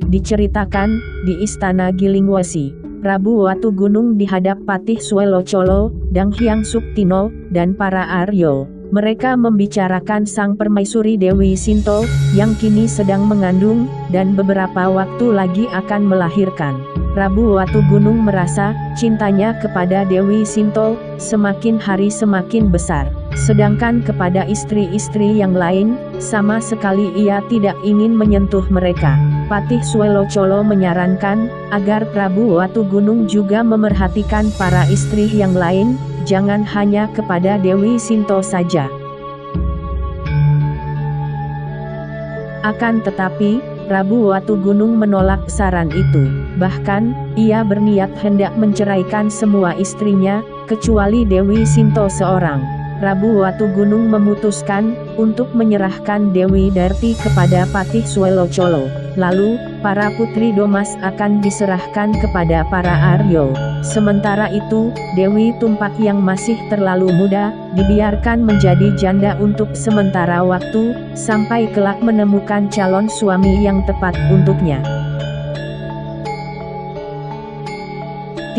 diceritakan, di istana Gilingwesi, Prabu Watugunung dihadap Patih Swelocolo, Dang Hyang Suktino, dan para Aryo. Mereka membicarakan sang permaisuri Dewi Sinto, yang kini sedang mengandung, dan beberapa waktu lagi akan melahirkan. Prabu Watugunung merasa, cintanya kepada Dewi Sinto, semakin hari semakin besar. Sedangkan kepada istri-istri yang lain, sama sekali ia tidak ingin menyentuh mereka. Patih Swelocolo menyarankan, agar Prabu Watugunung juga memerhatikan para istri yang lain, jangan hanya kepada Dewi Sinto saja. Akan tetapi, Prabu Watugunung menolak saran itu. Bahkan, ia berniat hendak menceraikan semua istrinya, kecuali Dewi Sinto seorang. Prabu Watugunung memutuskan untuk menyerahkan Dewi Darti kepada Patih Swelocolo. Lalu, para putri Domas akan diserahkan kepada para Aryo. Sementara itu, Dewi Tumpak yang masih terlalu muda, dibiarkan menjadi janda untuk sementara waktu, sampai kelak menemukan calon suami yang tepat untuknya.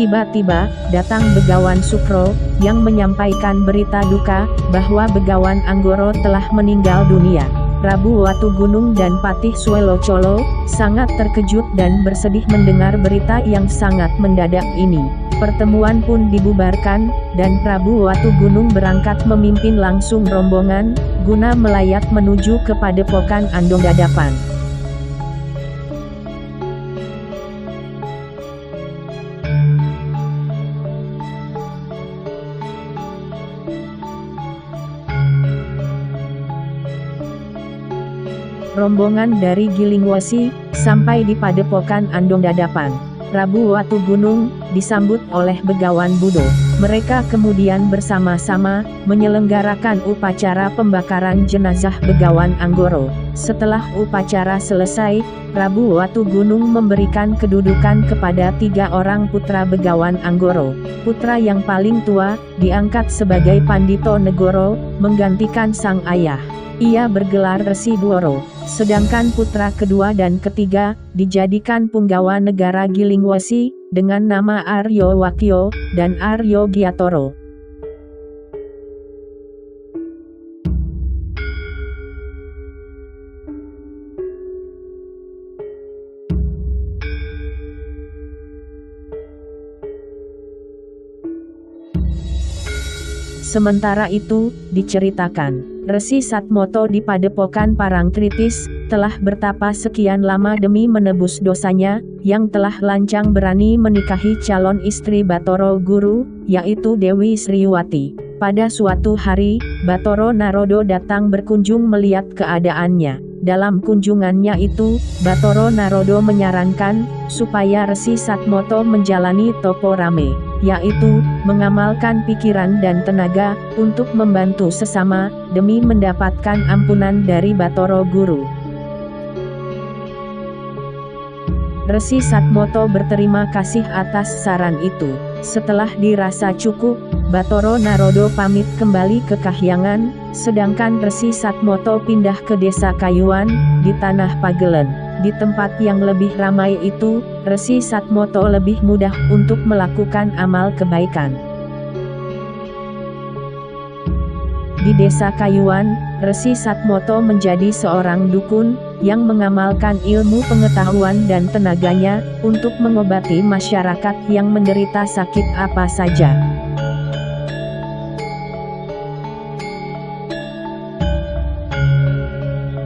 Tiba-tiba, datang Begawan Sukro, yang menyampaikan berita duka, bahwa Begawan Anggoro telah meninggal dunia. Prabu Watugunung dan Patih Swelocolo, sangat terkejut dan bersedih mendengar berita yang sangat mendadak ini. Pertemuan pun dibubarkan, dan Prabu Watugunung berangkat memimpin langsung rombongan, guna melayat menuju ke Padepokan Andongdadapan. Rombongan dari Gilingwesi, sampai di Padepokan Andongdadapan. Prabu Watugunung, disambut oleh Begawan Budo. Mereka kemudian bersama-sama, menyelenggarakan upacara pembakaran jenazah Begawan Anggoro. Setelah upacara selesai, Prabu Watugunung memberikan kedudukan kepada 3 orang putra Begawan Anggoro. Putra yang paling tua, diangkat sebagai Pandito Negoro, menggantikan sang ayah. Ia bergelar Resi Dworo, sedangkan putra kedua dan ketiga, dijadikan Punggawa Negara Gilingwesi, dengan nama Aryo Wakyo, dan Aryo Giatoro. Sementara itu, diceritakan, Resi Satmoto di Padepokan Parangtritis, telah bertapa sekian lama demi menebus dosanya, yang telah lancang berani menikahi calon istri Batoro Guru, yaitu Dewi Sriwati. Pada suatu hari, Batoro Narodo datang berkunjung melihat keadaannya. Dalam kunjungannya itu, Batoro Narodo menyarankan, supaya Resi Satmoto menjalani topo rame, yaitu, mengamalkan pikiran dan tenaga, untuk membantu sesama, demi mendapatkan ampunan dari Batoro Guru. Resi Satmoto berterima kasih atas saran itu. Setelah dirasa cukup, Batoro Narodo pamit kembali ke Kahyangan, sedangkan Resi Satmoto pindah ke Desa Kayuan, di Tanah Pagelen. Di tempat yang lebih ramai itu, Resi Satmoto lebih mudah untuk melakukan amal kebaikan. Di Desa Kayuan, Resi Satmoto menjadi seorang dukun, yang mengamalkan ilmu pengetahuan dan tenaganya, untuk mengobati masyarakat yang menderita sakit apa saja.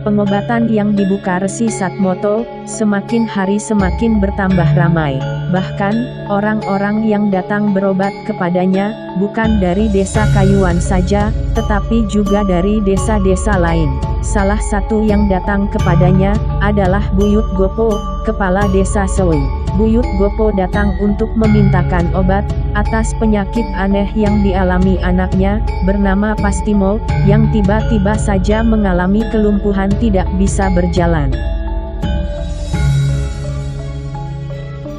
Pengobatan yang dibuka Resi Satmoto, semakin hari semakin bertambah ramai. Bahkan, orang-orang yang datang berobat kepadanya, bukan dari Desa Kayuan saja, tetapi juga dari desa-desa lain. Salah satu yang datang kepadanya, adalah Buyut Gopo, kepala desa Sewu. Buyut Gopo datang untuk memintakan obat, atas penyakit aneh yang dialami anaknya, bernama Pastimo, yang tiba-tiba saja mengalami kelumpuhan tidak bisa berjalan.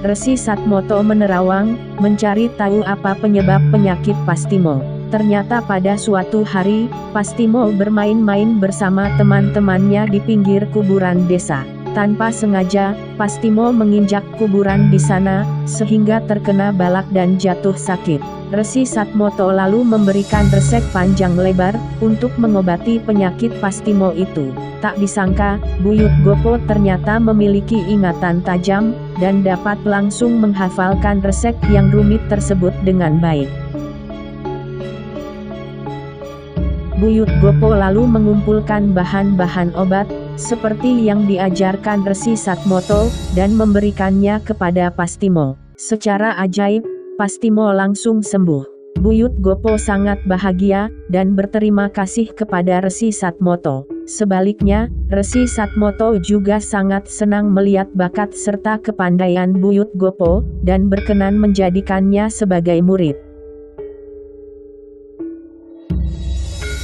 Resi Satmoto menerawang, mencari tahu apa penyebab penyakit Pastimo. Ternyata pada suatu hari, Pastimo bermain-main bersama teman-temannya di pinggir kuburan desa. Tanpa sengaja, Pastimo menginjak kuburan di sana, sehingga terkena balak dan jatuh sakit. Resi Satmoto lalu memberikan resep panjang lebar, untuk mengobati penyakit Pastimo itu. Tak disangka, Buyut Gopo ternyata memiliki ingatan tajam, dan dapat langsung menghafalkan resep yang rumit tersebut dengan baik. Buyut Gopo lalu mengumpulkan bahan-bahan obat, seperti yang diajarkan Resi Satmoto, dan memberikannya kepada Pastimo. Secara ajaib, Pastimo langsung sembuh. Buyut Gopo sangat bahagia, dan berterima kasih kepada Resi Satmoto. Sebaliknya, Resi Satmoto juga sangat senang melihat bakat serta kepandaian Buyut Gopo, dan berkenan menjadikannya sebagai murid.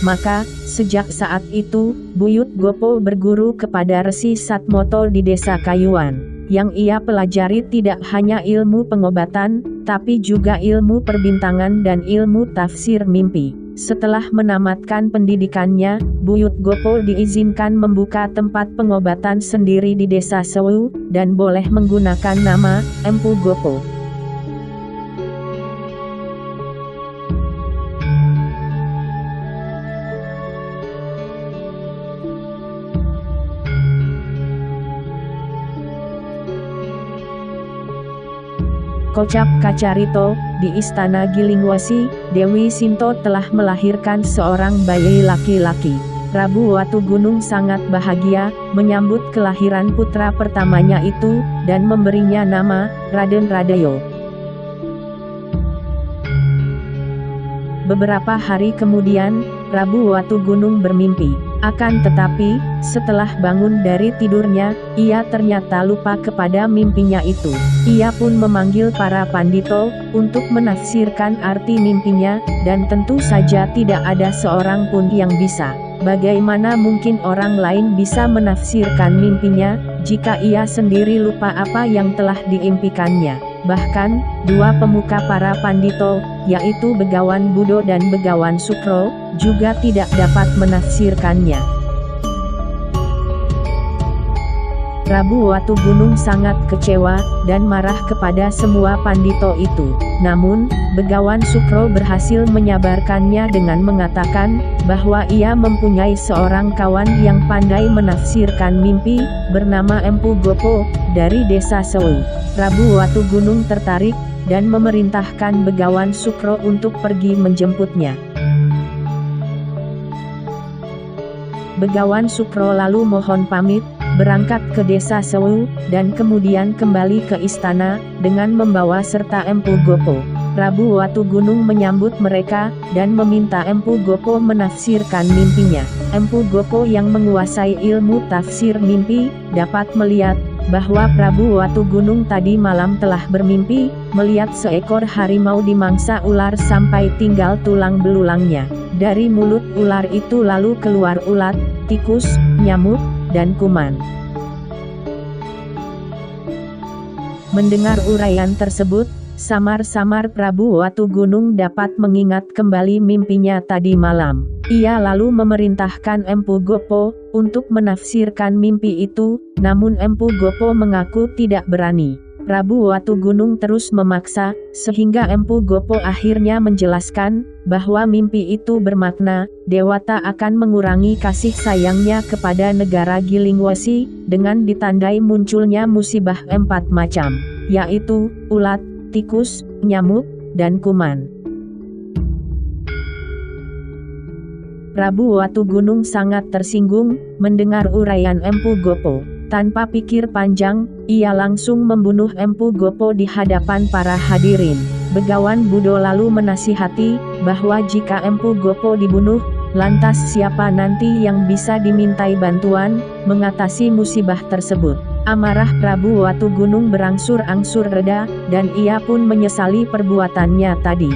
Maka, sejak saat itu, Buyut Gopo berguru kepada Resi Satmoto di Desa Kayuan. Yang ia pelajari tidak hanya ilmu pengobatan, tapi juga ilmu perbintangan dan ilmu tafsir mimpi. Setelah menamatkan pendidikannya, Buyut Gopo diizinkan membuka tempat pengobatan sendiri di Desa Sewu, dan boleh menggunakan nama Empu Gopo. Kocap Kacarito, di Istana Gilingwasi, Dewi Sinto telah melahirkan seorang bayi laki-laki. Prabu Watugunung sangat bahagia, menyambut kelahiran putra pertamanya itu, dan memberinya nama, Raden Radayo. Beberapa hari kemudian, Prabu Watugunung bermimpi. Akan tetapi, setelah bangun dari tidurnya, ia ternyata lupa kepada mimpinya itu. Ia pun memanggil para pandito, untuk menafsirkan arti mimpinya, dan tentu saja tidak ada seorang pun yang bisa. Bagaimana mungkin orang lain bisa menafsirkan mimpinya, jika ia sendiri lupa apa yang telah diimpikannya. Bahkan, dua pemuka para pandito, yaitu Begawan Budo dan Begawan Sukro, juga tidak dapat menafsirkannya. Prabu Watugunung sangat kecewa, dan marah kepada semua pandito itu. Namun, Begawan Sukro berhasil menyabarkannya dengan mengatakan, bahwa ia mempunyai seorang kawan yang pandai menafsirkan mimpi, bernama Empu Gopo, dari Desa Sewu. Prabu Watugunung tertarik, dan memerintahkan Begawan Sukro untuk pergi menjemputnya. Begawan Sukro lalu mohon pamit, berangkat ke Desa Sewu, dan kemudian kembali ke istana, dengan membawa serta Empu Gopo. Prabu Watugunung menyambut mereka, dan meminta Empu Gopo menafsirkan mimpinya. Empu Gopo yang menguasai ilmu tafsir mimpi, dapat melihat, bahwa Prabu Watugunung tadi malam telah bermimpi, melihat seekor harimau dimangsa ular sampai tinggal tulang belulangnya. Dari mulut ular itu lalu keluar ulat, tikus, nyamuk, dan kuman. Mendengar uraian tersebut, samar-samar Prabu Watugunung dapat mengingat kembali mimpinya tadi malam. Ia lalu memerintahkan Empu Gopo, untuk menafsirkan mimpi itu, namun Empu Gopo mengaku tidak berani. Prabu Watugunung terus memaksa, sehingga Empu Gopo akhirnya menjelaskan, bahwa mimpi itu bermakna, Dewata akan mengurangi kasih sayangnya kepada negara Gilingwasi, dengan ditandai munculnya musibah 4 macam, yaitu, ulat, tikus, nyamuk, dan kuman. Prabu Watugunung sangat tersinggung, mendengar uraian Empu Gopo. Tanpa pikir panjang, ia langsung membunuh Empu Gopo di hadapan para hadirin. Begawan Budo lalu menasihati, bahwa jika Empu Gopo dibunuh, lantas siapa nanti yang bisa dimintai bantuan, mengatasi musibah tersebut. Amarah Prabu Watugunung berangsur-angsur reda, dan ia pun menyesali perbuatannya tadi.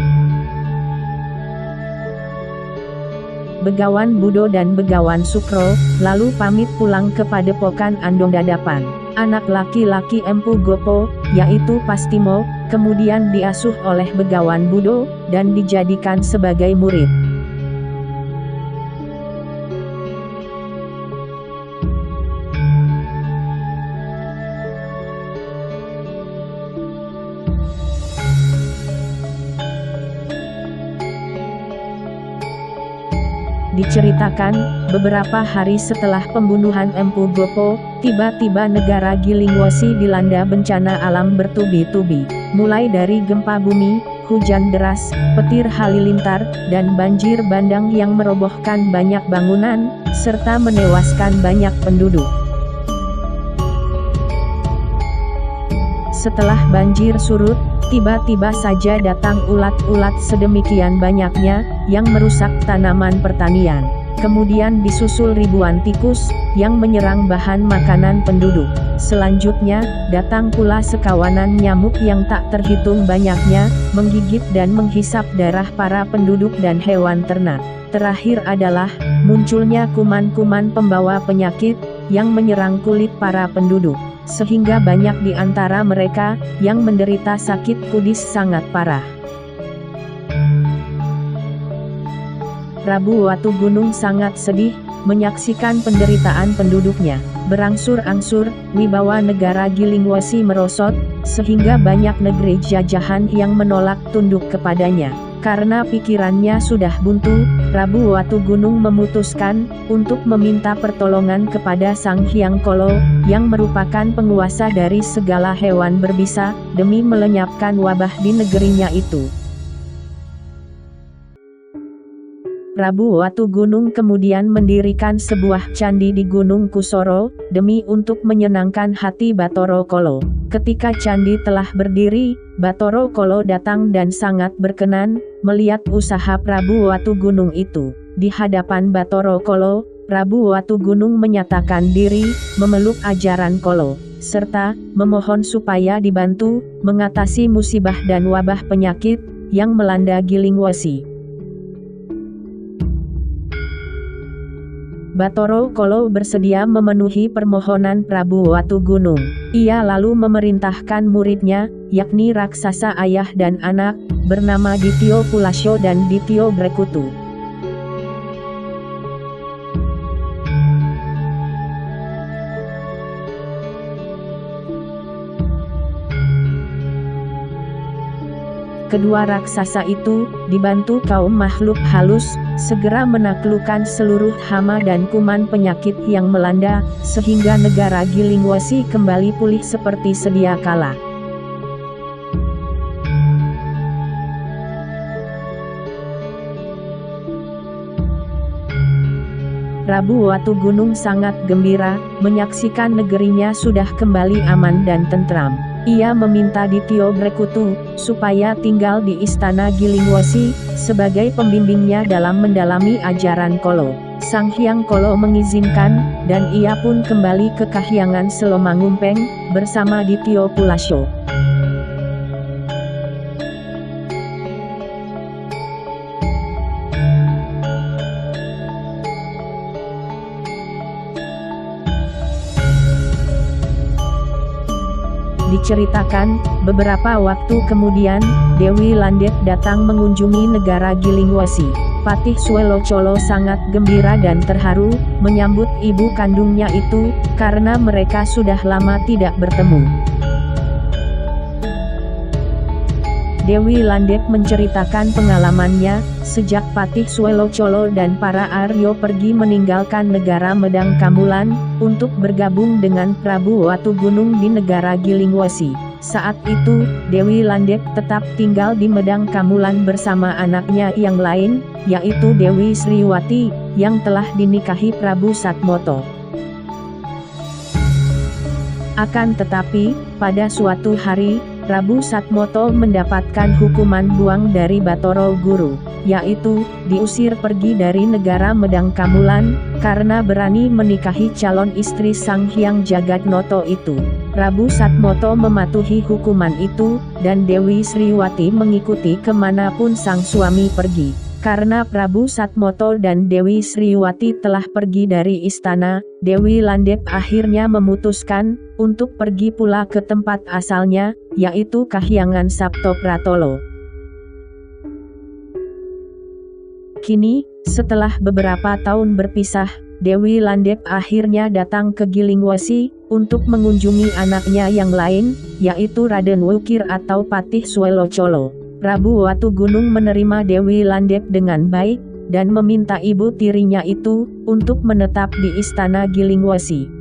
Begawan Budo dan Begawan Sukro, lalu pamit pulang ke padepokan Andong Dadapan. Anak laki-laki Empu Gopo, yaitu Pastimo, kemudian diasuh oleh Begawan Budo, dan dijadikan sebagai murid. Diceritakan, beberapa hari setelah pembunuhan Empu Gopo, tiba-tiba negara Gilingwasi dilanda bencana alam bertubi-tubi. Mulai dari gempa bumi, hujan deras, petir halilintar, dan banjir bandang yang merobohkan banyak bangunan, serta menewaskan banyak penduduk. Setelah banjir surut, tiba-tiba saja datang ulat-ulat sedemikian banyaknya, yang merusak tanaman pertanian. Kemudian disusul ribuan tikus, yang menyerang bahan makanan penduduk. Selanjutnya, datang pula sekawanan nyamuk yang tak terhitung banyaknya, menggigit dan menghisap darah para penduduk dan hewan ternak. Terakhir adalah, munculnya kuman-kuman pembawa penyakit, yang menyerang kulit para penduduk. Sehingga banyak di antara mereka, yang menderita sakit kudis sangat parah. Prabu Watu Gunung sangat sedih, menyaksikan penderitaan penduduknya. Berangsur-angsur, wibawa negara Gilingwasi merosot, sehingga banyak negeri jajahan yang menolak tunduk kepadanya. Karena pikirannya sudah buntu, Prabu Watu Gunung memutuskan untuk meminta pertolongan kepada Sang Hyang Kolo, yang merupakan penguasa dari segala hewan berbisa, demi melenyapkan wabah di negerinya itu. Prabu Watu Gunung kemudian mendirikan sebuah candi di Gunung Kusoro, demi untuk menyenangkan hati Batoro Kolo. Ketika candi telah berdiri, Batoro Kolo datang dan sangat berkenan, melihat usaha Prabu Watu Gunung itu. Di hadapan Batoro Kolo, Prabu Watu Gunung menyatakan diri, memeluk ajaran Kolo, serta memohon supaya dibantu, mengatasi musibah dan wabah penyakit, yang melanda Gilingwasi. Batoro Kolo bersedia memenuhi permohonan Prabu Watu Gunung. Ia lalu memerintahkan muridnya, yakni raksasa ayah dan anak, bernama Dityo Pulasyo dan Dityo Brekutu. Kedua raksasa itu, dibantu kaum makhluk halus, segera menaklukkan seluruh hama dan kuman penyakit yang melanda, sehingga negara Gilingwasi kembali pulih seperti sedia kala. Prabu Watu Gunung sangat gembira, menyaksikan negerinya sudah kembali aman dan tentram. Ia meminta Dityo Brekutu, supaya tinggal di istana Gilingwasi, sebagai pembimbingnya dalam mendalami ajaran Kolo. Sang Hyang Kolo mengizinkan, dan ia pun kembali ke Kahyangan Selomangumpeng, bersama Dityo Pulasyo. Diceritakan, beberapa waktu kemudian, Dewi Landet datang mengunjungi negara Gilingwasi. Patih Swelocolo sangat gembira dan terharu, menyambut ibu kandungnya itu, karena mereka sudah lama tidak bertemu. Dewi Landet menceritakan pengalamannya, sejak Patih Swelocolo dan para Aryo pergi meninggalkan negara Medang Kamulan, untuk bergabung dengan Prabu Watu Gunung di negara Gilingwasi. Saat itu, Dewi Landet tetap tinggal di Medang Kamulan bersama anaknya yang lain, yaitu Dewi Sriwati, yang telah dinikahi Prabu Satmoto. Akan tetapi, pada suatu hari, Prabu Satmoto mendapatkan hukuman buang dari Batoro Guru, yaitu, diusir pergi dari negara Medang Kamulan, karena berani menikahi calon istri Sang Hyang Jagatnoto itu. Prabu Satmoto mematuhi hukuman itu, dan Dewi Sriwati mengikuti kemanapun sang suami pergi. Karena Prabu Satmoto dan Dewi Sriwati telah pergi dari istana, Dewi Landet akhirnya memutuskan untuk pergi pula ke tempat asalnya, yaitu Kahyangan Saptopratolo. Kini, setelah beberapa tahun berpisah, Dewi Landet akhirnya datang ke Gilingwasi, untuk mengunjungi anaknya yang lain, yaitu Raden Wukir atau Patih Swelocolo. Prabu Watu Gunung menerima Dewi Landet dengan baik, dan meminta ibu tirinya itu untuk menetap di istana Gilingwasi.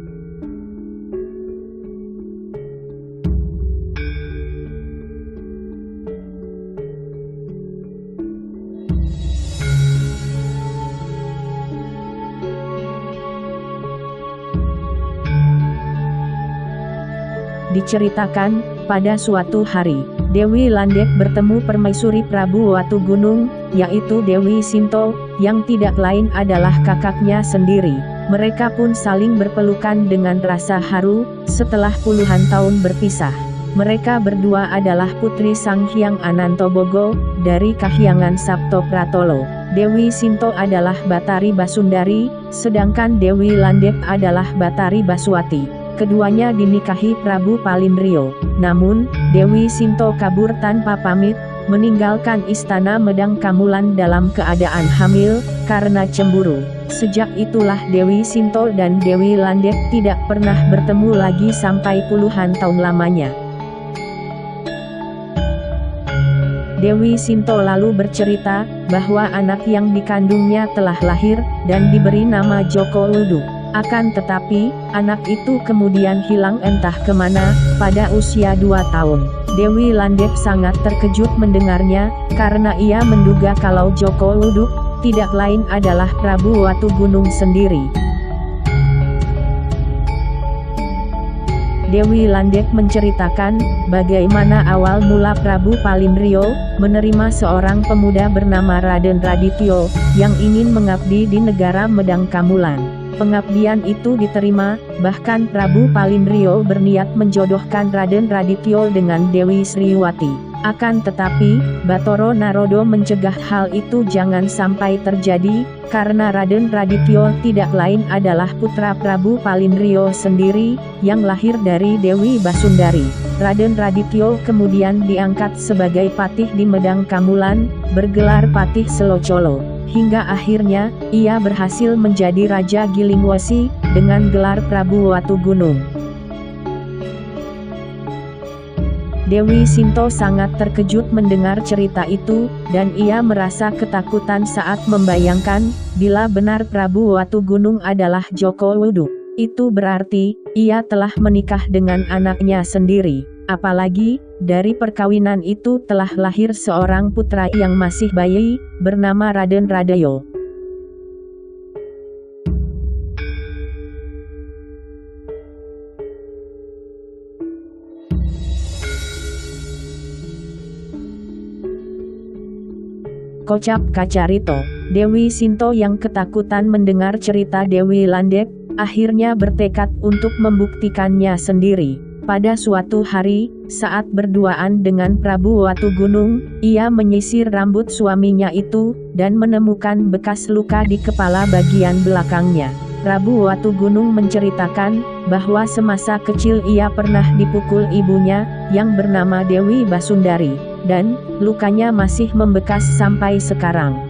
Diceritakan, pada suatu hari, Dewi Landep bertemu permaisuri Prabu Watugunung, yaitu Dewi Sinto, yang tidak lain adalah kakaknya sendiri. Mereka pun saling berpelukan dengan rasa haru, setelah puluhan tahun berpisah. Mereka berdua adalah putri Sang Hyang Anantobogo, dari Kahyangan Sabto Pratolo. Dewi Sinto adalah Batari Basundari, sedangkan Dewi Landep adalah Batari Baswati. Keduanya dinikahi Prabu Palindrio. Namun, Dewi Sinto kabur tanpa pamit, meninggalkan istana Medang Kamulan dalam keadaan hamil, karena cemburu. Sejak itulah Dewi Sinto dan Dewi Landep tidak pernah bertemu lagi sampai puluhan tahun lamanya. Dewi Sinto lalu bercerita, bahwa anak yang dikandungnya telah lahir, dan diberi nama Joko Luduk. Akan tetapi, anak itu kemudian hilang entah kemana, pada usia 2 tahun. Dewi Landep sangat terkejut mendengarnya, karena ia menduga kalau Joko Luduk tidak lain adalah Prabu Watugunung sendiri. Dewi Landep menceritakan, bagaimana awal mula Prabu Palindrio menerima seorang pemuda bernama Raden Radityo, yang ingin mengabdi di negara Medang Kamulan. Pengabdian itu diterima, bahkan Prabu Palindrio berniat menjodohkan Raden Radityo dengan Dewi Sriwati. Akan tetapi, Batoro Narodo mencegah hal itu jangan sampai terjadi, karena Raden Radityo tidak lain adalah putra Prabu Palindrio sendiri, yang lahir dari Dewi Basundari. Raden Radityo kemudian diangkat sebagai patih di Medang Kamulan, bergelar Patih Selocolo. Hingga akhirnya, ia berhasil menjadi Raja Gilingwasi, dengan gelar Prabu Watugunung. Dewi Sinto sangat terkejut mendengar cerita itu, dan ia merasa ketakutan saat membayangkan, bila benar Prabu Watugunung adalah Joko Luduk. Itu berarti, ia telah menikah dengan anaknya sendiri. Apalagi, dari perkawinan itu telah lahir seorang putra yang masih bayi, bernama Raden Radayo. Kocap Kacarito. Dewi Sinto yang ketakutan mendengar cerita Dewi Landep, akhirnya bertekad untuk membuktikannya sendiri. Pada suatu hari, saat berduaan dengan Prabu Watugunung, ia menyisir rambut suaminya itu, dan menemukan bekas luka di kepala bagian belakangnya. Prabu Watugunung menceritakan, bahwa semasa kecil ia pernah dipukul ibunya, yang bernama Dewi Basundari, dan lukanya masih membekas sampai sekarang.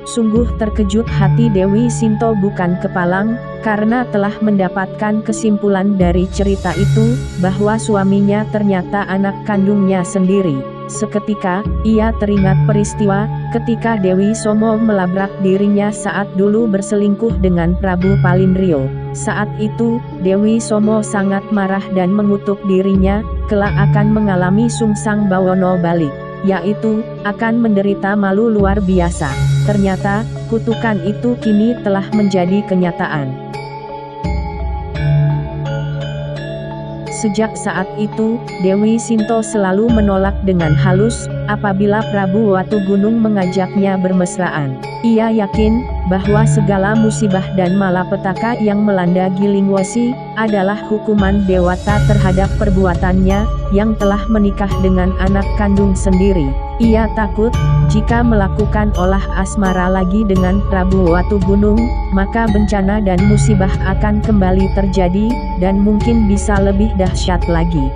Sungguh terkejut hati Dewi Sinto bukan kepalang, karena telah mendapatkan kesimpulan dari cerita itu, bahwa suaminya ternyata anak kandungnya sendiri. Seketika, ia teringat peristiwa, ketika Dewi Somo melabrak dirinya saat dulu berselingkuh dengan Prabu Palindrio. Saat itu, Dewi Somo sangat marah dan mengutuk dirinya, kelak akan mengalami sungsang bawono balik, yaitu, akan menderita malu luar biasa. Ternyata, kutukan itu kini telah menjadi kenyataan. Sejak saat itu, Dewi Sinto selalu menolak dengan halus, apabila Prabu Watugunung mengajaknya bermesraan. Ia yakin, bahwa segala musibah dan malapetaka yang melanda Gilingwasi, adalah hukuman dewata terhadap perbuatannya, yang telah menikah dengan anak kandung sendiri. Ia takut, jika melakukan olah asmara lagi dengan Prabu Watugunung, maka bencana dan musibah akan kembali terjadi, dan mungkin bisa lebih dahsyat lagi.